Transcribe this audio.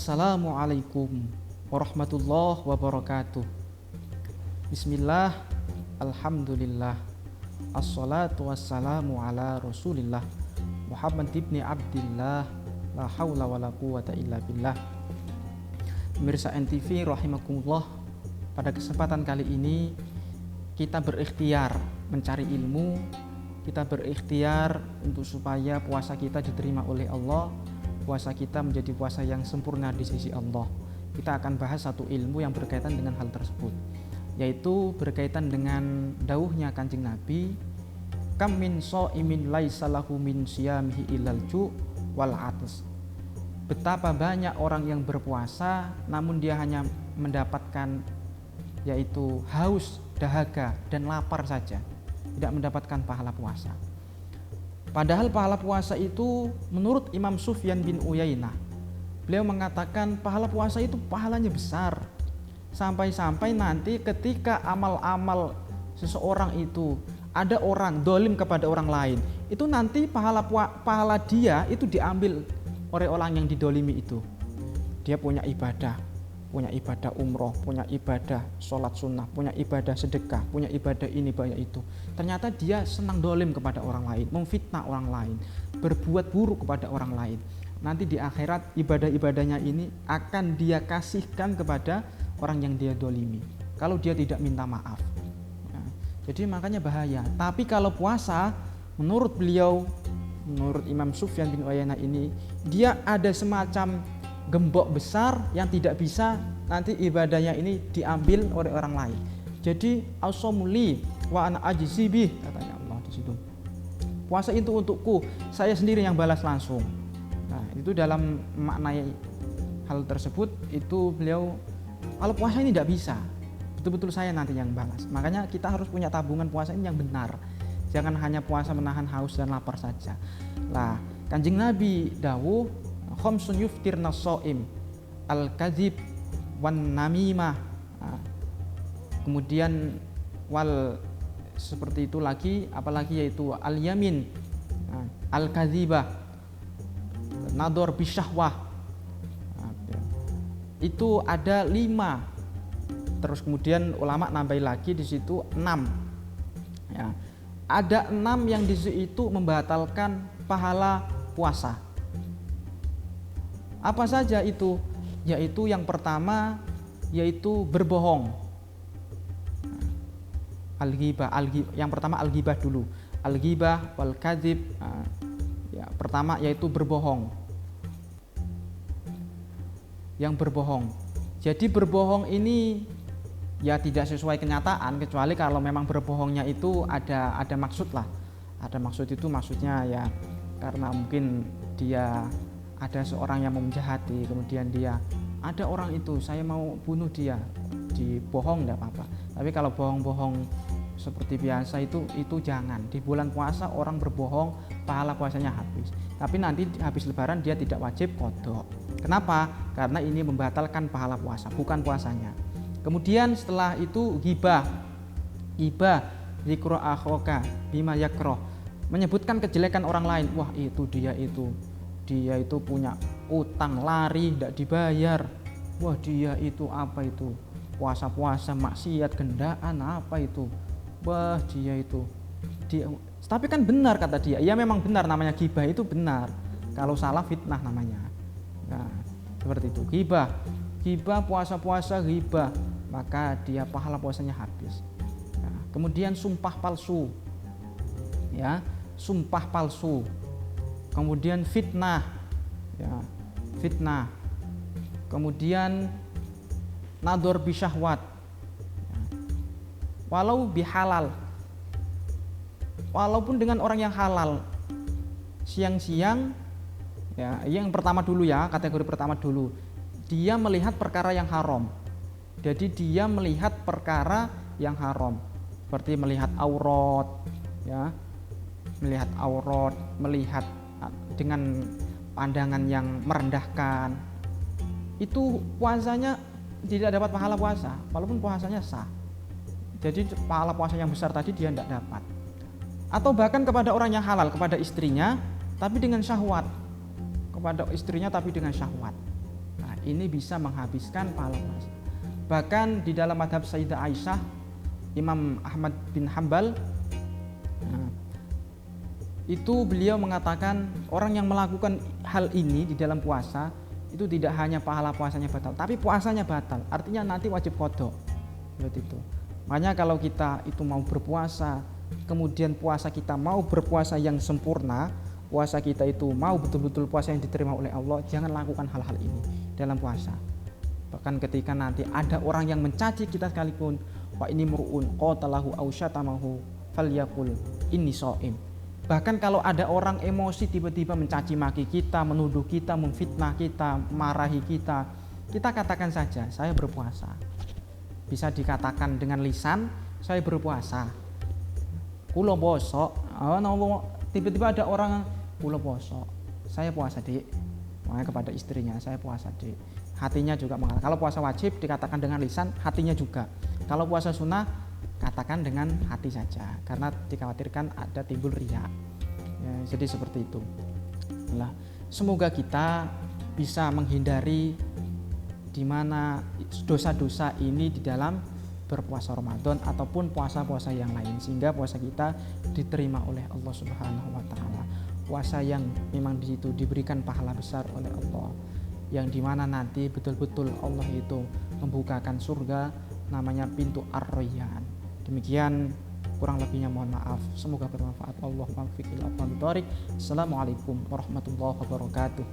Assalamualaikum warahmatullahi wabarakatuh. Bismillah, alhamdulillah, assalatu wassalamu ala rasulillah Muhammad ibni Abdillah, la hawla wa la quwata illa billah. Pemirsa NTV rahimakumullah, pada kesempatan kali ini kita berikhtiar mencari ilmu, kita berikhtiar untuk supaya puasa kita diterima oleh Allah, puasa kita menjadi puasa yang sempurna di sisi Allah. Kita akan bahas satu ilmu yang berkaitan dengan hal tersebut, yaitu berkaitan dengan dawuhnya Kanjeng Nabi, kam min shaimin laisa lahu min siyamihi illal ju' wal 'atas. Betapa banyak orang yang berpuasa namun dia hanya mendapatkan yaitu haus, dahaga dan lapar saja, tidak mendapatkan pahala puasa. Padahal pahala puasa itu menurut Imam Sufyan bin Uyainah, beliau mengatakan pahala puasa itu pahalanya besar. Sampai-sampai nanti ketika amal-amal seseorang itu, ada orang dolim kepada orang lain, itu nanti pahala dia itu diambil oleh orang yang didolimi itu. Dia punya ibadah umroh, punya ibadah sholat sunnah, punya ibadah sedekah, punya ibadah ini, banyak itu. Ternyata dia senang dolim kepada orang lain, memfitnah orang lain, berbuat buruk kepada orang lain. Nanti di akhirat ibadah-ibadahnya ini akan dia kasihkan kepada orang yang dia dolimi, kalau dia tidak minta maaf. Nah, jadi makanya bahaya. Tapi kalau puasa, menurut beliau, menurut Imam Sufyan bin Uyainah ini, dia ada semacam gembok besar yang tidak bisa nanti ibadahnya ini diambil oleh orang lain. Jadi as-shaumuli wa ana ajzi bih, katanya Allah di situ. Puasa itu untukku, saya sendiri yang balas langsung. Nah, itu dalam maknai hal tersebut itu beliau, kalau puasa ini tidak bisa, betul-betul saya nanti yang balas. Makanya kita harus punya tabungan puasa ini yang benar. Jangan hanya puasa menahan haus dan lapar saja. Lah, Kanjeng Nabi dawuh, khamsun yuftirna shaim, al-kadzib wan namimah. Nah, kemudian wal seperti itu lagi, apalagi yaitu al-yamin, nah, al-kadzibah, nador bisyahwah. Nah, itu ada 5. Terus kemudian ulama nambahi lagi di situ 6. Ya. Ada 6 yang di situ membatalkan pahala puasa. Apa saja itu? Yaitu yang pertama yaitu berbohong. Al-ghibah, yang pertama al-ghibah dulu. Al-ghibah wal kadzib. Ya, pertama yaitu berbohong. Yang berbohong. Jadi berbohong ini ya tidak sesuai kenyataan, kecuali kalau memang berbohongnya itu ada maksud lah. Ada maksud itu maksudnya ya karena mungkin dia ada seorang yang mau menjahati, kemudian dia ada orang itu saya mau bunuh dia, dibohong tidak apa-apa. Tapi kalau bohong-bohong seperti biasa itu jangan. Di bulan puasa orang berbohong pahala puasanya habis. Tapi nanti habis lebaran dia tidak wajib qadha. Kenapa? Karena ini membatalkan pahala puasa, bukan puasanya. Kemudian setelah itu ghibah, zikru akhaka bima yakrah, menyebutkan kejelekan orang lain. Wah, dia itu punya utang lari tidak dibayar. Wah, dia itu apa itu, puasa-puasa maksiat gendaan apa itu. Wah, dia tapi kan benar kata dia. Ya memang benar, namanya ghibah itu benar. Kalau salah fitnah namanya. Nah, seperti itu. Ghibah puasa-puasa ghibah, maka dia pahala puasanya habis. Nah, kemudian sumpah palsu. Ya, sumpah palsu. Kemudian fitnah, ya, fitnah. Kemudian nador bisyahwat, ya. Walau bihalal, walaupun dengan orang yang halal. Siang-siang, ya, yang pertama dulu ya, kategori pertama dulu. Dia melihat perkara yang haram. Jadi dia melihat perkara yang haram, seperti melihat aurat, ya, melihat dengan pandangan yang merendahkan, itu puasanya tidak dapat pahala puasa, walaupun puasanya sah. Jadi pahala puasa yang besar tadi dia tidak dapat. Atau bahkan kepada orang yang halal, kepada istrinya, tapi dengan syahwat, kepada istrinya tapi dengan syahwat. Nah, ini bisa menghabiskan pahala puasa. Bahkan di dalam madhab Sayyidah Aisyah, Imam Ahmad bin Hambal, itu beliau mengatakan orang yang melakukan hal ini di dalam puasa itu tidak hanya pahala puasanya batal, tapi puasanya batal, artinya nanti wajib qadha. Seperti itu. Makanya kalau kita itu mau berpuasa, kemudian puasa kita mau berpuasa yang sempurna, puasa kita itu mau betul-betul puasa yang diterima oleh Allah, jangan lakukan hal-hal ini dalam puasa. Bahkan ketika nanti ada orang yang mencaci kita sekalipun, wa ini mur'un qatalahu aw syatamahu falyaqul inni shaim. Bahkan kalau ada orang emosi tiba-tiba mencaci maki kita, menuduh kita, memfitnah kita, marahi kita, kita katakan saja saya berpuasa. Bisa dikatakan dengan lisan, saya berpuasa. Kula poso, tiba-tiba ada orang kula poso. Saya puasa, Dik. Makanya kepada istrinya, saya puasa, Dik. Hatinya juga mengatakan. Kalau puasa wajib dikatakan dengan lisan, hatinya juga. Kalau puasa sunnah katakan dengan hati saja, karena dikhawatirkan ada timbul riya. Ya, jadi seperti itu. Nah, semoga kita bisa menghindari di mana dosa-dosa ini di dalam berpuasa Ramadan ataupun puasa-puasa yang lain, sehingga puasa kita diterima oleh Allah Subhanahu wa taala. Puasa yang memang di situ diberikan pahala besar oleh Allah, yang dimana nanti betul-betul Allah itu membukakan surga, namanya pintu Ar-Rayyan. Demikian, kurang lebihnya mohon maaf. Semoga bermanfaat. Allahumma fiqil aqwam thoriq. Assalamualaikum warahmatullahi wabarakatuh.